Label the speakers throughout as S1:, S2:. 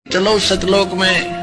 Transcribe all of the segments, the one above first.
S1: चलो सतलोक में।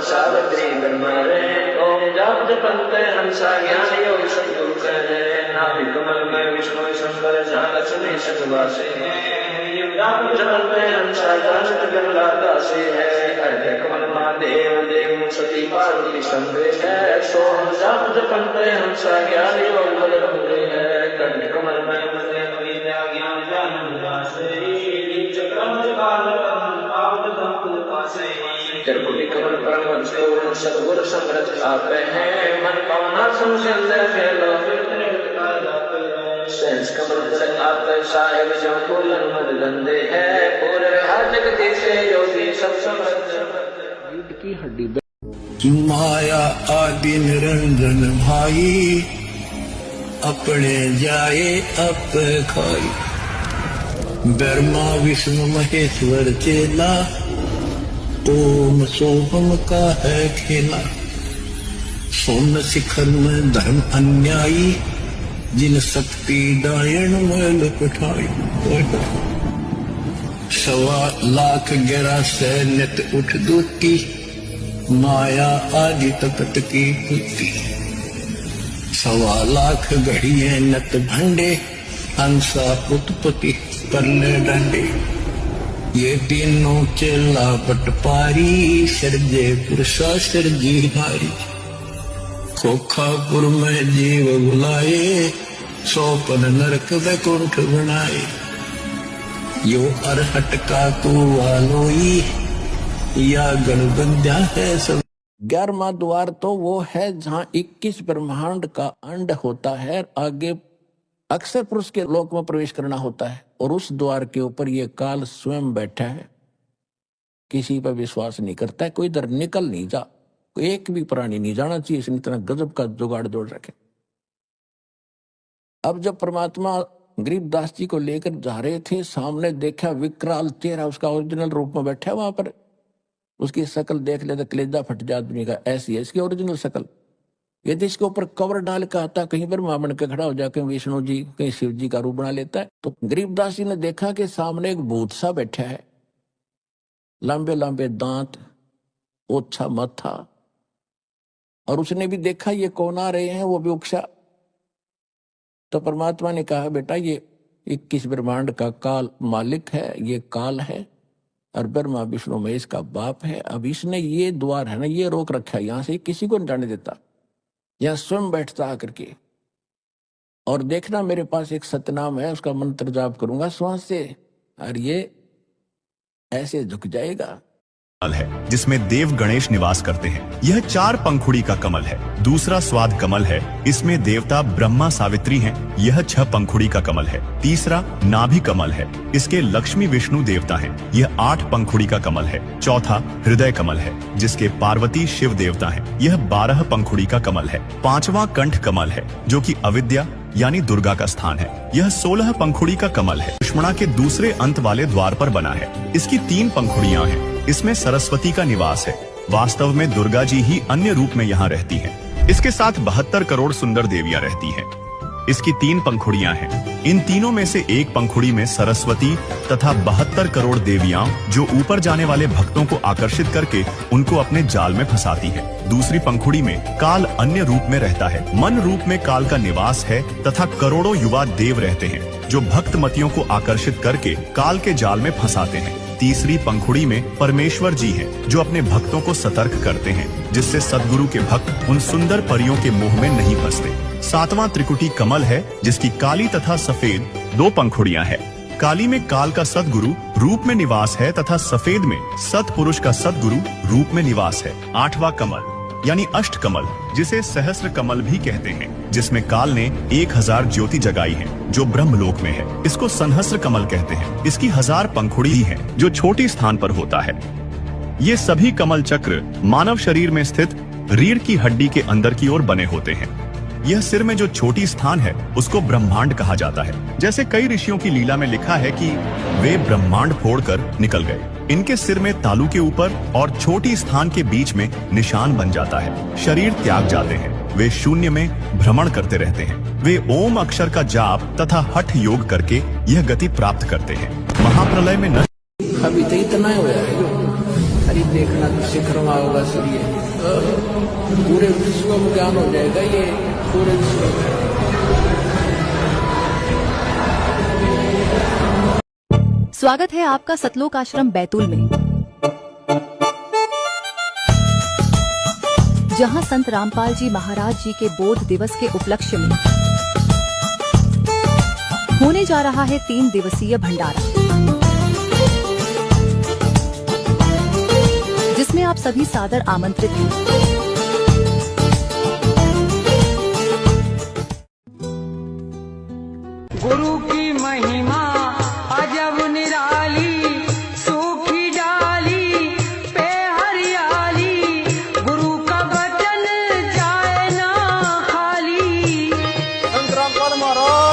S2: सावित्री ब्रह्मरे ओम जाप जपन्ते हंसा ज्ञान योग सद्गुरु करे नाभि कमल में विष्णु शंकर जहाँ लक्ष्मी सतवासी है जाप जपन्ते हंसा ज्ञान गंगा दासी है हृदय कमल महादेव देव सती पार्वती संगे है सोम जाप जपन्ते हंसा ज्ञान योग बलभद्रे है कंठ कमल में मंदिर विद्या ज्ञान ज्ञान चक्रम त्रिपुटी कमल परम सतगुरु समृत आप हैं मन पावना सेंस कमल तक आप साहेब जो फूलन मद गंदे है पूरे हर जगत से योगी सब समृत
S1: की हड्डी
S3: माया आदि निरंजन भाई अपने जाए अप खाई ब्रह्मा विष्णु महेश्वर चेला ओम सोहम का है खेला सोन शिखर में धर्म अन्यायी जिन शक्ति डायन में लपटाई 1.25 सैन्यत उठ दूती माया आदि तपत की पुती 1.25 घड़िए नत भंडे हंसा उत्पत्ति परले डंडे ये तीनों चेला पटपारी सरजे पुरुषा सरजी नारी खोखापुर में जीव बुलाए 100 नरक वैकुंठ बनाए यो अरहट का कुआलोई या गणबंध्या है सब
S1: 11वां द्वार तो वो है जहाँ 21 ब्रह्मांड का अंड होता है। आगे अक्सर पुरुष के लोक में प्रवेश करना होता है और उस द्वार के ऊपर ये काल स्वयं बैठा है। किसी पर विश्वास नहीं करता है, कोई इधर निकल नहीं जा, कोई एक भी प्राणी नहीं जाना चाहिए। इसने इतना गजब का जुगाड़ जोड़ रखे। अब जब परमात्मा गरीबदास जी को लेकर जा रहे थे, सामने देखा विकराल चेहरा उसका ओरिजिनल रूप में बैठा है वहां पर। उसकी शक्ल देख ले तो कलेजा फट जा आदमी का, ऐसी है इसकी ओरिजिनल शक्ल। यदि इसके ऊपर कवर डाल के आता, कहीं पर मां बन के खड़ा हो जाए, कहीं विष्णु जी कहीं शिव जी का रूप बना लेता है। तो गरीबदास जी ने देखा कि सामने एक भूत सा बैठा है, लंबे लंबे दांत, ओछा माथा, और उसने भी देखा ये कौन आ रहे हैं, वो भी उकसा। तो परमात्मा ने कहा बेटा ये 21 ब्रह्मांड का काल मालिक है, ये काल है और ब्रह्मा विष्णु महेश का बाप है। अब इसने ये द्वार है ना, ये रोक रखा है, यहां से किसी को नहीं जाने देता। या स्वयं बैठता आकर के और देखना मेरे पास एक सतनाम है, उसका मंत्र जाप करूंगा श्वास से, और ये ऐसे झुक जाएगा।
S4: है जिसमें देव गणेश निवास करते हैं। यह 4 पंखुड़ी का कमल है। दूसरा स्वाद कमल है, इसमें देवता ब्रह्मा सावित्री हैं। यह 6 पंखुड़ी का कमल है। तीसरा नाभि कमल है, इसके लक्ष्मी विष्णु देवता हैं। यह 8 पंखुड़ी का कमल है। चौथा हृदय कमल है, जिसके पार्वती शिव देवता हैं। यह 12 पंखुड़ी का कमल है। 5वां कंठ कमल है, जो कि अविद्या यानी दुर्गा का स्थान है। यह 16 पंखुड़ी का कमल है। सुषुम्ना के दूसरे अंत वाले द्वार पर बना है। इसकी 3 पंखुड़ियां हैं। इसमें सरस्वती का निवास है। वास्तव में दुर्गा जी ही अन्य रूप में यहाँ रहती हैं। इसके साथ 72 करोड़ सुंदर देवियां रहती हैं। इसकी 3 पंखुड़ियां हैं। इन तीनों में से एक पंखुड़ी में सरस्वती तथा 72 करोड़ देवियां जो ऊपर जाने वाले भक्तों को आकर्षित करके उनको अपने जाल में फंसाती है। दूसरी पंखुड़ी में काल अन्य रूप में रहता है। मन रूप में काल का निवास है तथा करोड़ों युवा देव रहते हैं जो भक्तमतियों को आकर्षित करके काल के जाल में फंसाते हैं। तीसरी पंखुड़ी में परमेश्वर जी हैं, जो अपने भक्तों को सतर्क करते हैं, जिससे सद्गुरु के भक्त उन सुंदर परियों के मोह में नहीं फंसते। 7वां त्रिकुटी कमल है, जिसकी काली तथा सफेद 2 पंखुड़ियां हैं। काली में काल का सद्गुरु रूप में निवास है तथा सफेद में सतपुरुष का सद्गुरु रूप में निवास है। 8वां कमल यानी अष्ट कमल, जिसे सहस्र कमल भी कहते हैं, जिसमें काल ने 1000 ज्योति जगाई है, जो ब्रह्मलोक में है। इसको संहस्र कमल कहते हैं। इसकी 1000 पंखुड़ी ही है, जो छोटी स्थान पर होता है। ये सभी कमल चक्र मानव शरीर में स्थित रीढ़ की हड्डी के अंदर की ओर बने होते हैं। यह सिर में जो छोटी स्थान है उसको ब्रह्मांड कहा जाता है। जैसे कई ऋषियों की लीला में लिखा है कि वे ब्रह्मांड फोड़कर निकल गए। इनके सिर में तालू के ऊपर और छोटी स्थान के बीच में निशान बन जाता है। शरीर त्याग जाते हैं। वे शून्य में भ्रमण करते रहते हैं। वे ओम अक्षर का जाप तथा हठ योग करके यह गति प्राप्त करते हैं। महाप्रलय में न
S1: अभी तो इतना हुआ है जो अरे देखना तो शिखरमा होगा सूर्य, पूरे विश्व में ज्ञान हो जाएगा। ये पूरे विश्व में
S5: स्वागत है आपका सतलोक आश्रम बैतूल में, जहां संत रामपाल जी महाराज जी के बोध दिवस के उपलक्ष्य में होने जा रहा है 3 दिवसीय भंडारा, जिसमें आप सभी सादर आमंत्रित हैं।
S6: गुरु की महिमा अजब निराली, सूखी डाली पे हरियाली, गुरु का वचन जाए ना खाली। संत रामपाल महाराज